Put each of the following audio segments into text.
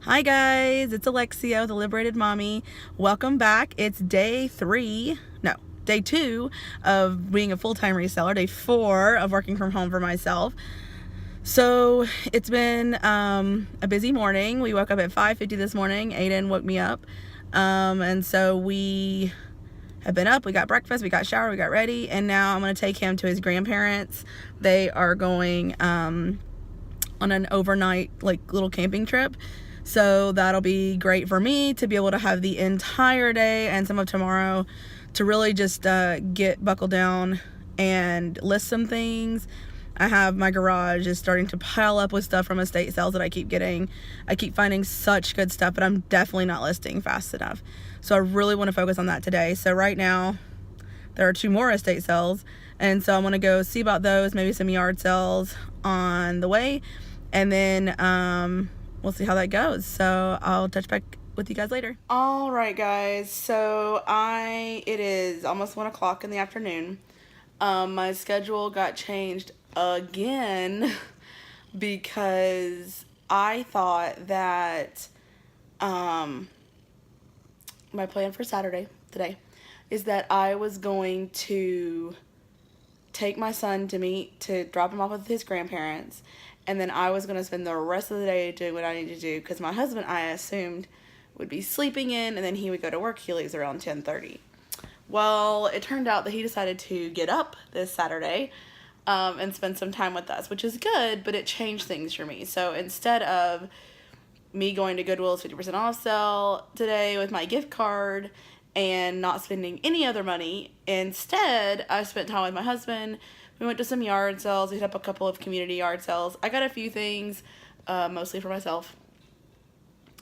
Hi guys, it's Alexia, the Liberated Mommy. Welcome back. It's day 2 of being a full-time reseller, day 4 of working from home for myself. So it's been a busy morning. We woke up at 5:50 this morning. Aiden woke me up. And so we have been up, we got breakfast, we got showered, we got ready, and now I'm going to take him to his grandparents. They are going on an overnight little camping trip. So that'll be great for me to be able to have the entire day and some of tomorrow to really just get buckled down and list some things. I have my garage is starting to pile up with stuff from estate sales that I keep getting. I keep finding such good stuff, but I'm definitely not listing fast enough. So I really want to focus on that today. So right now there are 2 more estate sales, and so I'm going to go see about those, maybe some yard sales on the way, and then we'll see how that goes. So I'll touch back with you guys later. All right, guys. So it is almost 1 o'clock in the afternoon. My schedule got changed again because I thought that my plan for Saturday today is that I was going to take my son to drop him off with his grandparents, and then I was going to spend the rest of the day doing what I need to do, because my husband, I assumed, would be sleeping in, and then he would go to work. He leaves around 10:30. Well, it turned out that he decided to get up this Saturday and spend some time with us, which is good, but it changed things for me. So instead of me going to Goodwill's 50% off sale today with my gift card and not spending any other money, instead I spent time with my husband. We went to some yard sales. We hit up a couple of community yard sales. I got a few things, mostly for myself.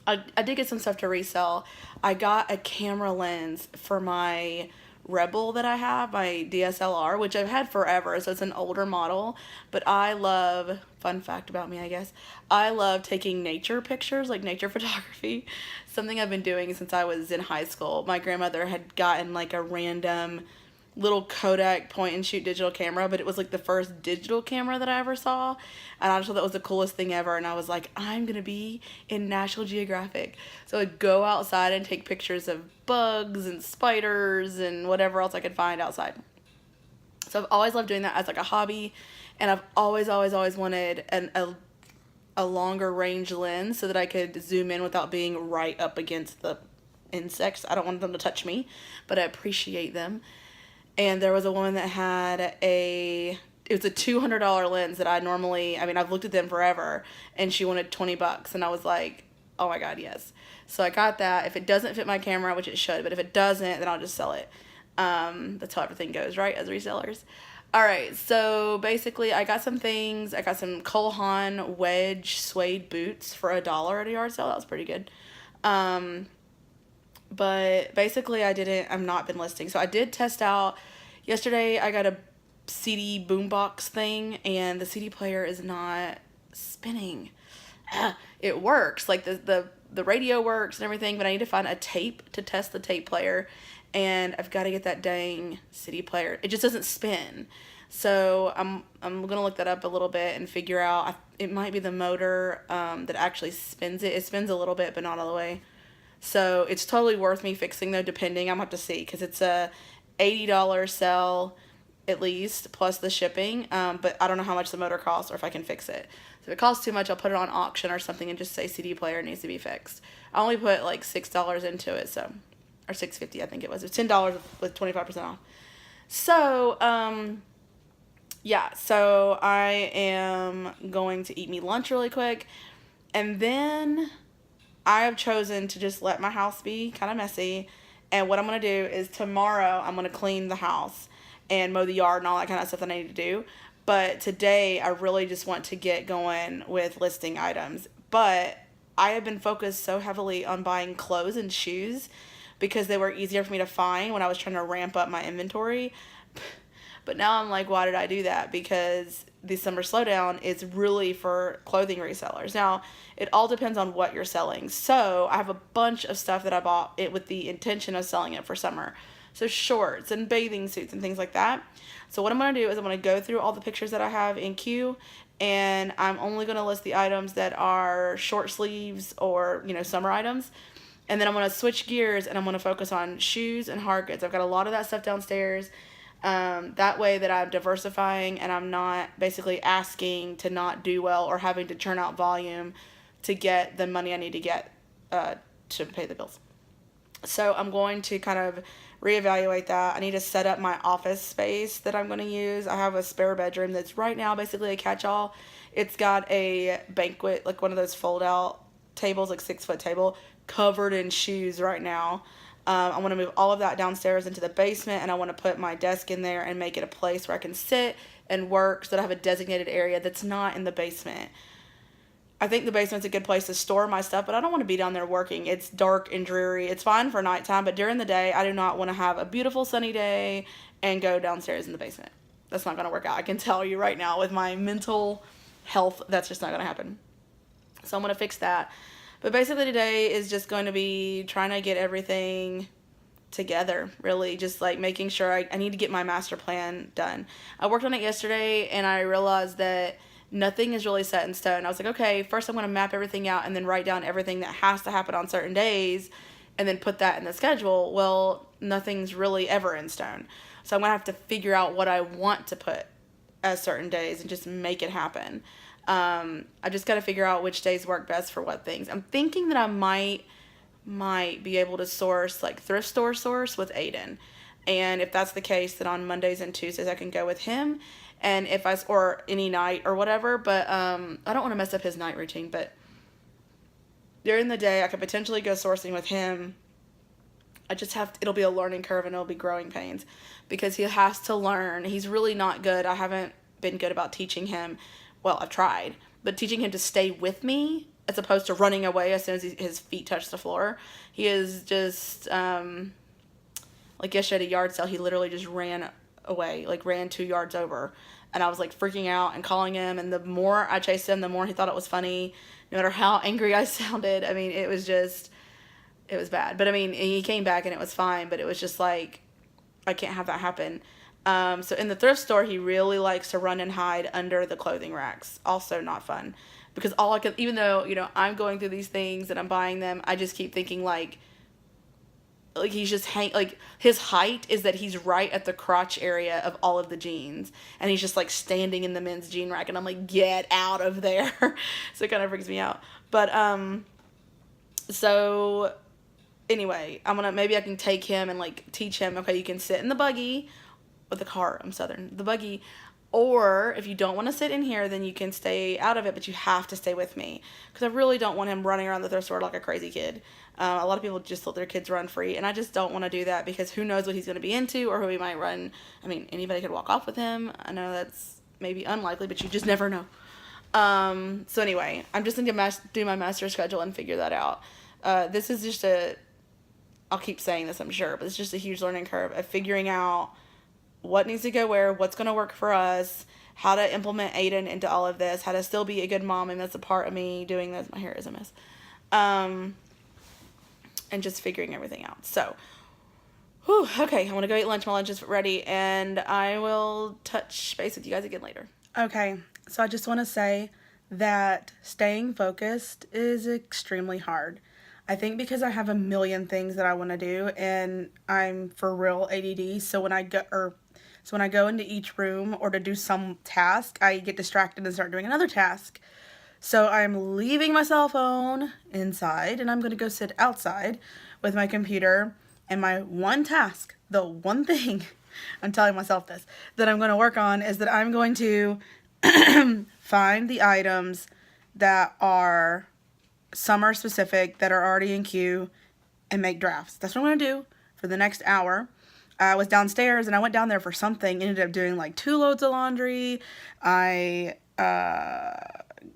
I did get some stuff to resell. I got a camera lens for my Rebel that I have, my DSLR, which I've had forever, so it's an older model. But I love, fun fact about me, I guess, I love taking nature pictures, like nature photography. Something I've been doing since I was in high school. My grandmother had gotten a random little Kodak point and shoot digital camera, but it was the first digital camera that I ever saw, and I just thought that was the coolest thing ever, and I was like, I'm gonna be in National Geographic. So I'd go outside and take pictures of bugs and spiders and whatever else I could find outside. So I've always loved doing that as a hobby, and I've always wanted a longer range lens so that I could zoom in without being right up against the insects. I don't want them to touch me, but I appreciate them. And there was a woman that had it was a $200 lens that I've looked at them forever, and she wanted $20, and I was like, oh my God, yes. So I got that. If it doesn't fit my camera, which it should, but if it doesn't, then I'll just sell it. That's how everything goes, right, as resellers. All right, so basically I got some things. I got some Cole Haan wedge suede boots for $1 at a yard sale. That was pretty good. But basically I've not been listing. So I did test out yesterday. I got a CD boombox thing, and the CD player is not spinning. It works, the radio works and everything, but I need to find a tape to test the tape player, and I've got to get that dang CD player. It just doesn't spin. So I'm gonna look that up a little bit and figure out. It might be the motor that actually spins it. It spins a little bit, but not all the way. So it's totally worth me fixing, though, depending. I'm going to have to see, because it's a $80 sell at least, plus the shipping. But I don't know how much the motor costs or if I can fix it. So if it costs too much, I'll put it on auction or something and just say CD player needs to be fixed. I only put $6 into it, so, or $6.50 I think it was. It was $10 with 25% off. So, yeah, so I am going to eat me lunch really quick, and then I have chosen to just let my house be kind of messy, and what I'm going to do is tomorrow I'm going to clean the house and mow the yard and all that kind of stuff that I need to do. But today I really just want to get going with listing items. But I have been focused so heavily on buying clothes and shoes because they were easier for me to find when I was trying to ramp up my inventory. But now I'm like, why did I do that? Because the summer slowdown is really for clothing resellers. Now, it all depends on what you're selling. So I have a bunch of stuff that I bought it with the intention of selling it for summer. So shorts and bathing suits and things like that. So what I'm going to do is I'm going to go through all the pictures that I have in queue, and I'm only going to list the items that are short sleeves or, summer items. And then I'm going to switch gears and I'm going to focus on shoes and hard goods. I've got a lot of that stuff downstairs. That way that I'm diversifying and I'm not basically asking to not do well or having to churn out volume to get the money I need to get to pay the bills. So I'm going to kind of reevaluate that. I need to set up my office space that I'm going to use. I have a spare bedroom that's right now basically a catch-all. It's got a banquet, like one of those fold-out tables, like 6-foot table, covered in shoes right now. I want to move all of that downstairs into the basement, and I want to put my desk in there and make it a place where I can sit and work so that I have a designated area that's not in the basement. I think the basement's a good place to store my stuff, but I don't want to be down there working. It's dark and dreary. It's fine for nighttime, but during the day, I do not want to have a beautiful sunny day and go downstairs in the basement. That's not going to work out. I can tell you right now with my mental health, that's just not going to happen. So I'm going to fix that. But basically today is just going to be trying to get everything together, really. Just like making sure I need to get my master plan done. I worked on it yesterday and I realized that nothing is really set in stone. I was like, okay, first I'm going to map everything out and then write down everything that has to happen on certain days and then put that in the schedule. Well, nothing's really ever in stone. So I'm going to have to figure out what I want to put as certain days and just make it happen. I just got to figure out which days work best for what things. I'm thinking that I might be able to source, like thrift store source with Aiden. And if that's the case, then on Mondays and Tuesdays I can go with him. And or any night or whatever, but I don't want to mess up his night routine, but during the day I could potentially go sourcing with him. It'll be a learning curve and it'll be growing pains because he has to learn. He's really not good. I haven't been good about teaching him. Well, I've tried, but teaching him to stay with me as opposed to running away as soon as his feet touch the floor. He is just, like yesterday at a yard sale, he literally just ran away, like ran 2 yards over. And I was like freaking out and calling him. And the more I chased him, the more he thought it was funny, no matter how angry I sounded. I mean, it was bad. But I mean, he came back and it was fine, but it was just like, I can't have that happen. So in the thrift store, he really likes to run and hide under the clothing racks. Also not fun because even though, I'm going through these things and I'm buying them, I just keep thinking like he's just like his height is that he's right at the crotch area of all of the jeans and he's just like standing in the men's jean rack and I'm like, get out of there. So it kind of freaks me out. But, so anyway, maybe I can take him and like teach him, okay, you can sit in the buggy with the car. I'm Southern, the buggy. Or if you don't want to sit in here, then you can stay out of it, but you have to stay with me because I really don't want him running around the thrift store like a crazy kid. A lot of people just let their kids run free, and I just don't want to do that because who knows what he's going to be into or who he might run. I mean, anybody could walk off with him. I know that's maybe unlikely, but you just never know. So anyway, I'm just going to do my master schedule and figure that out. This is just I'll keep saying this, I'm sure, but it's just a huge learning curve of figuring out what needs to go where, what's going to work for us, how to implement Aiden into all of this, how to still be a good mom, and that's a part of me doing this. My hair is a mess. And just figuring everything out. So, okay, I want to go eat lunch. My lunch is ready, and I will touch base with you guys again later. Okay, so I just want to say that staying focused is extremely hard. I think because I have a million things that I want to do, and I'm for real ADD, so when I go into each room or to do some task, I get distracted and start doing another task. So I'm leaving my cell phone inside and I'm going to go sit outside with my computer and my one task, the one thing, I'm telling myself this, that I'm going to work on is that I'm going to find the items that are summer specific that are already in queue and make drafts. That's what I'm going to do for the next hour. I was downstairs and I went down there for something, ended up doing like 2 loads of laundry. I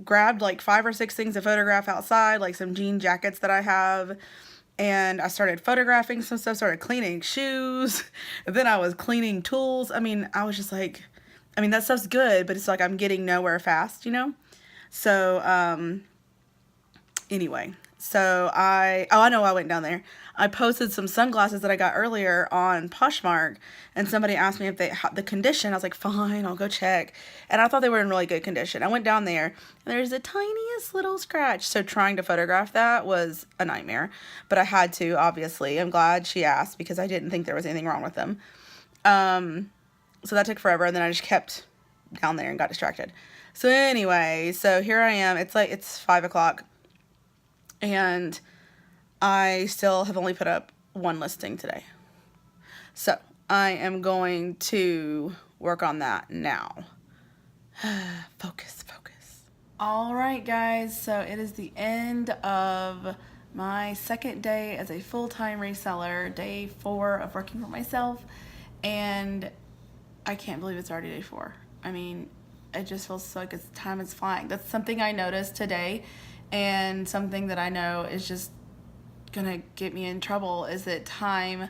grabbed like 5 or 6 things to photograph outside, like some jean jackets that I have, and I started photographing some stuff, started cleaning shoes, and then I was cleaning tools. I mean, I was just like, that stuff's good, but it's like I'm getting nowhere fast, So, Anyway, so I know I went down there. I posted some sunglasses that I got earlier on Poshmark, and somebody asked me if they the condition. I was like, fine, I'll go check. And I thought they were in really good condition. I went down there, and there's the tiniest little scratch. So trying to photograph that was a nightmare, but I had to, obviously. I'm glad she asked because I didn't think there was anything wrong with them. So that took forever, and then I just kept down there and got distracted. So anyway, so here I am. It's 5 o'clock. And I still have only put up one listing today. So I am going to work on that now. Focus. All right, guys. So it is the end of my second day as a full-time reseller, day 4 of working for myself. And I can't believe it's already day 4. I mean, it just feels like time is flying. That's something I noticed today. And something that I know is just gonna get me in trouble is that time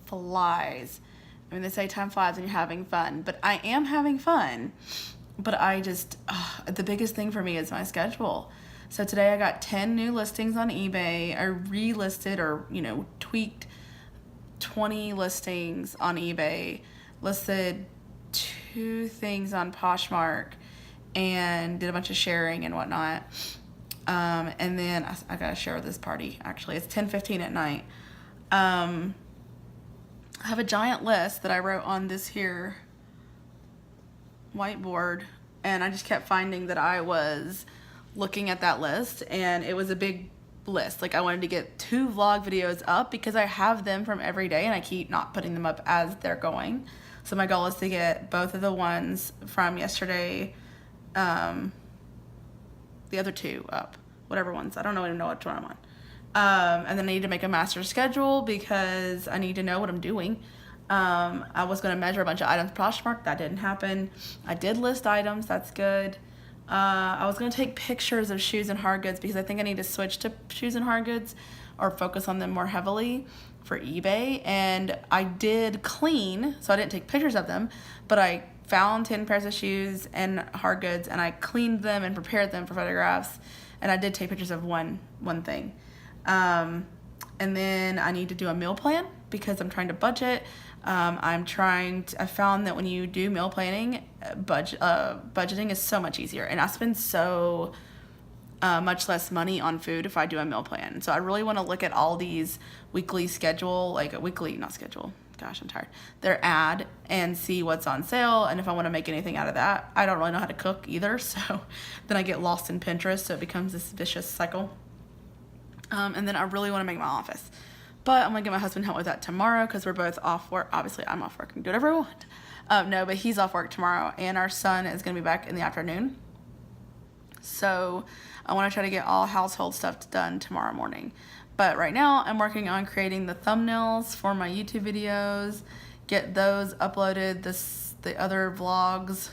flies. I mean, they say time flies when you're having fun, but I am having fun. But I just, the biggest thing for me is my schedule. So today I got 10 new listings on eBay. I relisted or, tweaked 20 listings on eBay, listed 2 things on Poshmark, and did a bunch of sharing and whatnot. And then I gotta share this party. Actually, it's 10:15 at night. I have a giant list that I wrote on this here whiteboard, and I just kept finding that I was looking at that list, and it was a big list. Like, I wanted to get 2 vlog videos up because I have them from every day, and I keep not putting them up as they're going. So my goal is to get both of the ones from yesterday, the other 2 up, whatever ones. I don't even know which one I'm on. And then I need to make a master schedule because I need to know what I'm doing. I was going to measure a bunch of items Poshmark. That didn't happen. I did list items. That's good. I was going to take pictures of shoes and hard goods because I think I need to switch to shoes and hard goods or focus on them more heavily for eBay. And I did clean, so I didn't take pictures of them, but I found 10 pairs of shoes and hard goods, and I cleaned them and prepared them for photographs, and I did take pictures of one thing. And then I need to do a meal plan because I'm trying to budget. I found that when you do meal planning, budgeting is so much easier, and I spend so much less money on food if I do a meal plan. So I really want to look at all these weekly schedule, like a weekly, not schedule, gosh, I'm tired, their ad, and see what's on sale, and if I want to make anything out of that. I don't really know how to cook either, so then I get lost in Pinterest, so it becomes this vicious cycle. And then I really want to make my office, but I'm going to get my husband help with that tomorrow because we're both off work. Obviously, I'm off work and do whatever I want. No, but he's off work tomorrow, and our son is going to be back in the afternoon. So I want to try to get all household stuff done tomorrow morning. But right now, I'm working on creating the thumbnails for my YouTube videos, get those uploaded, the other vlogs.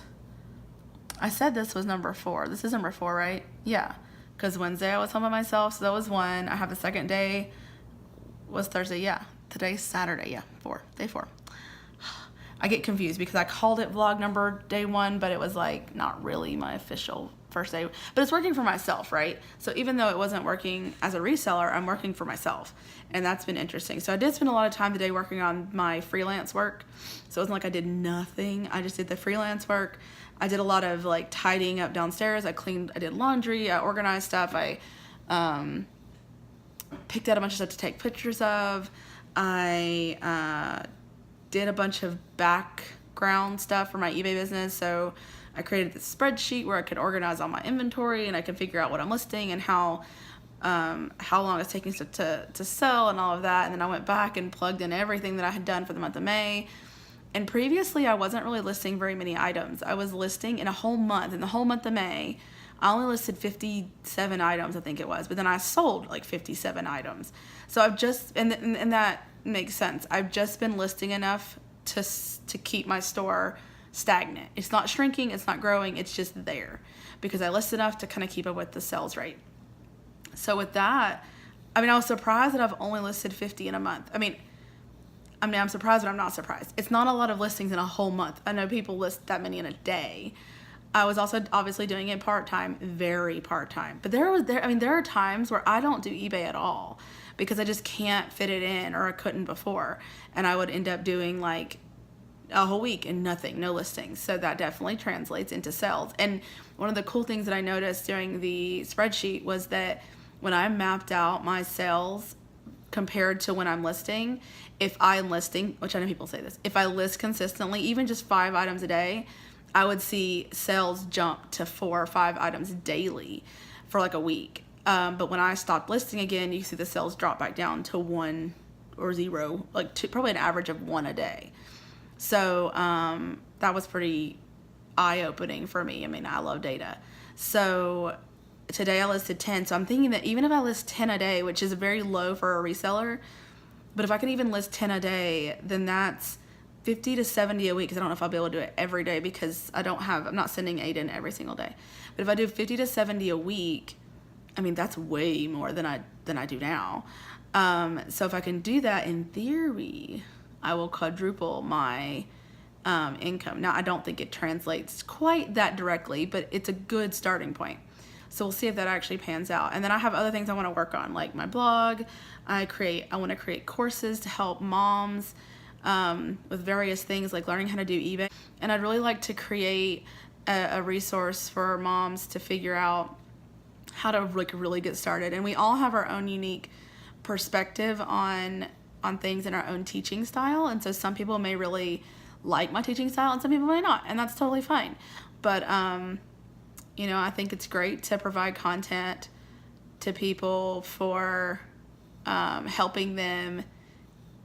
I said this was number 4. This is number 4, right? Yeah, because Wednesday I was home by myself, so that was 1. I have the second day was Thursday. Yeah, today's Saturday. Yeah, 4. Day 4. I get confused because I called it vlog number day 1, but it was like not really my official first day, but it's working for myself, right? So even though it wasn't working as a reseller, I'm working for myself, and that's been interesting. So I did spend a lot of time today working on my freelance work. So it wasn't like I did nothing. I just did the freelance work. I did a lot of like tidying up downstairs. I did laundry, I organized stuff. I picked out a bunch of stuff to take pictures of. I did a bunch of background stuff for my eBay business. So I created this spreadsheet where I could organize all my inventory, and I could figure out what I'm listing and how long it's taking to sell and all of that. And then I went back and plugged in everything that I had done for the month of May. And previously, I wasn't really listing very many items. I was listing in a whole month. In the whole month of May, I only listed 57 items, I think it was. But then I sold like 57 items. So I've just, and that makes sense. I've just been listing enough to keep my store stagnant. It's not shrinking, it's not growing, it's just there because I list enough to kind of keep up with the sales rate. So with that, I was surprised that I've only listed 50 in a month. I'm surprised, but I'm not surprised. It's not a lot of listings in a whole month. I know people list that many in a day. I was also obviously doing it part-time, very part-time. But there are times where I don't do eBay at all because I just can't fit it in, or I couldn't before. And I would end up doing like a whole week and nothing, no listings. So that definitely translates into sales. And one of the cool things that I noticed during the spreadsheet was that when I mapped out my sales compared to when I'm listing, if I'm listing, which I know people say this, if I list consistently, even just 5 items a day, I would see sales jump to 4 or 5 items daily for like a week. But when I stopped listing again, you see the sales drop back down to 1 or 0, like probably an average of 1 a day. So that was pretty eye-opening for me. I mean, I love data. So today I listed 10. So I'm thinking that even if I list 10 a day, which is very low for a reseller, but if I can even list 10 a day, then that's 50 to 70 a week, because I don't know if I'll be able to do it every day because I'm not sending Aiden every single day. But if I do 50 to 70 a week, I mean, that's way more than I do now. So if I can do that, in theory, I will quadruple my income. Now, I don't think it translates quite that directly, but it's a good starting point. So we'll see if that actually pans out. And then I have other things I want to work on, like my blog. I want to create courses to help moms with various things like learning how to do eBay. And I'd really like to create a resource for moms to figure out how to really get started. And we all have our own unique perspective on things in our own teaching style. And so some people may really like my teaching style and some people may not, and that's totally fine. But I think it's great to provide content to people for helping them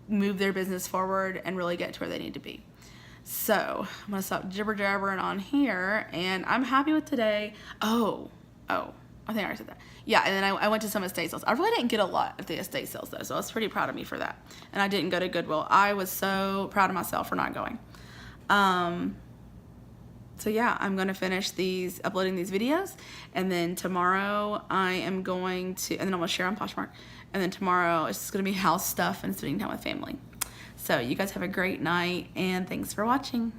move their business forward and really get to where they need to be. So I'm gonna stop jibber-jabbering on here, and I'm happy with today. Oh, I think I already said that. Yeah, and then I went to some estate sales. I really didn't get a lot of the estate sales though, so I was pretty proud of me for that. And I didn't go to Goodwill. I was so proud of myself for not going. So yeah, I'm gonna finish uploading these videos, and then tomorrow I am going to, and then I'm gonna share on Poshmark, and then tomorrow it's just gonna be house stuff and spending time with family. So you guys have a great night, and thanks for watching.